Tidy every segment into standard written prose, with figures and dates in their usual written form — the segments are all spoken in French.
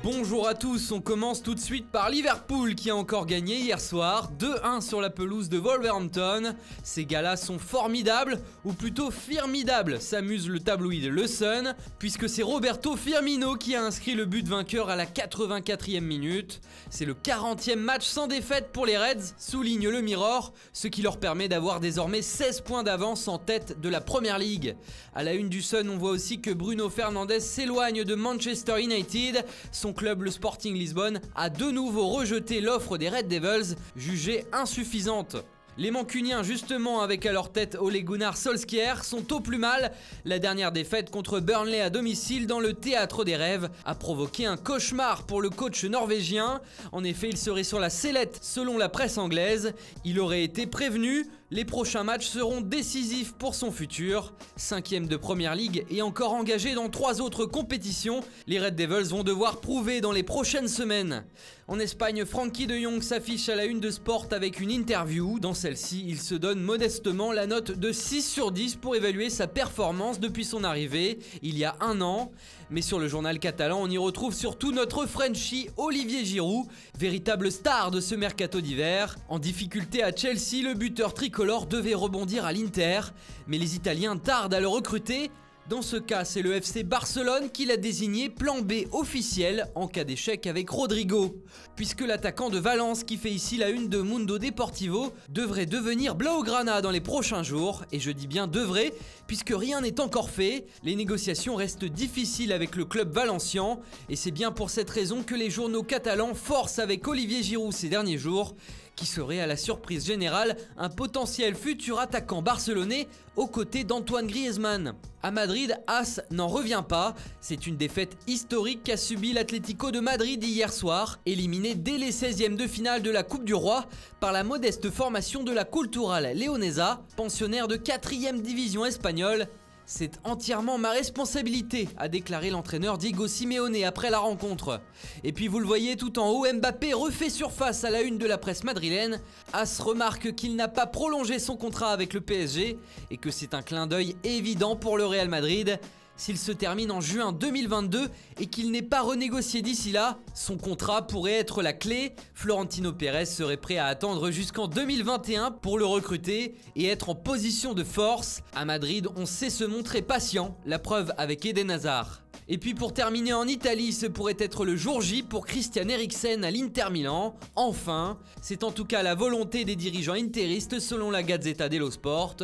Bonjour à tous, on commence tout de suite par Liverpool qui a encore gagné hier soir, 2-1 sur la pelouse de Wolverhampton. Ces gars-là sont formidables, ou plutôt firmidables, s'amuse le tabloïd Le Sun, puisque c'est Roberto Firmino qui a inscrit le but vainqueur à la 84e minute. C'est le 40e match sans défaite pour les Reds, souligne le Mirror, ce qui leur permet d'avoir désormais 16 points d'avance en tête de la Premier League. À la une du Sun, on voit aussi que Bruno Fernandes s'éloigne de Manchester United. Son club, le Sporting Lisbonne, a de nouveau rejeté l'offre des Red Devils, jugée insuffisante. Les Mancuniens, justement, avec à leur tête Ole Gunnar Solskjaer, sont au plus mal. La dernière défaite contre Burnley à domicile dans le théâtre des rêves a provoqué un cauchemar pour le coach norvégien. En effet, il serait sur la sellette selon la presse anglaise. Il aurait été prévenu, les prochains matchs seront décisifs pour son futur. 5e de Premier League et encore engagé dans 3 autres compétitions, les Red Devils vont devoir prouver dans les prochaines semaines. En Espagne, Frenkie de Jong s'affiche à la une de Sport avec une interview. Dans celle-ci, il se donne modestement la note de 6 sur 10 pour évaluer sa performance depuis son arrivée, il y a un an. Mais sur le journal catalan, on y retrouve surtout notre Frenchie Olivier Giroud, véritable star de ce mercato d'hiver. En difficulté à Chelsea, le buteur tricolore devait rebondir à l'Inter, mais les Italiens tardent à le recruter. Dans ce cas, c'est le FC Barcelone qui l'a désigné plan B officiel en cas d'échec avec Rodrigo. Puisque l'attaquant de Valence qui fait ici la une de Mundo Deportivo devrait devenir Blaugrana dans les prochains jours, et je dis bien devrait, puisque rien n'est encore fait, les négociations restent difficiles avec le club valencien, et c'est bien pour cette raison que les journaux catalans forcent avec Olivier Giroud ces derniers jours, qui serait à la surprise générale un potentiel futur attaquant barcelonais aux côtés d'Antoine Griezmann. À Madrid, As n'en revient pas, c'est une défaite historique qu'a subi l'Atlético de Madrid hier soir, éliminé dès les 16e de finale de la Coupe du Roi par la modeste formation de la Cultural Leonesa, pensionnaire de 4e division espagnole. C'est entièrement ma responsabilité, a déclaré l'entraîneur Diego Simeone après la rencontre. Et puis vous le voyez tout en haut, Mbappé refait surface à la une de la presse madrilène. As remarque qu'il n'a pas prolongé son contrat avec le PSG et que c'est un clin d'œil évident pour le Real Madrid. S'il se termine en juin 2022 et qu'il n'est pas renégocié d'ici là, son contrat pourrait être la clé. Florentino Pérez serait prêt à attendre jusqu'en 2021 pour le recruter et être en position de force. À Madrid, on sait se montrer patient, la preuve avec Eden Hazard. Et puis pour terminer en Italie, ce pourrait être le jour J pour Christian Eriksen à l'Inter Milan. Enfin, c'est en tout cas la volonté des dirigeants interistes selon la Gazzetta dello Sport.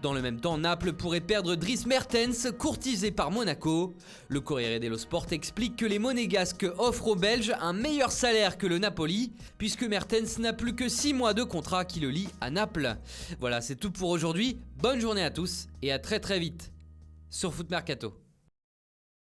Dans le même temps, Naples pourrait perdre Dries Mertens, courtisé par Monaco. Le Corriere dello Sport explique que les Monégasques offrent aux Belges un meilleur salaire que le Napoli, puisque Mertens n'a plus que 6 mois de contrat qui le lie à Naples. Voilà, c'est tout pour aujourd'hui. Bonne journée à tous et à très vite sur Foot Mercato.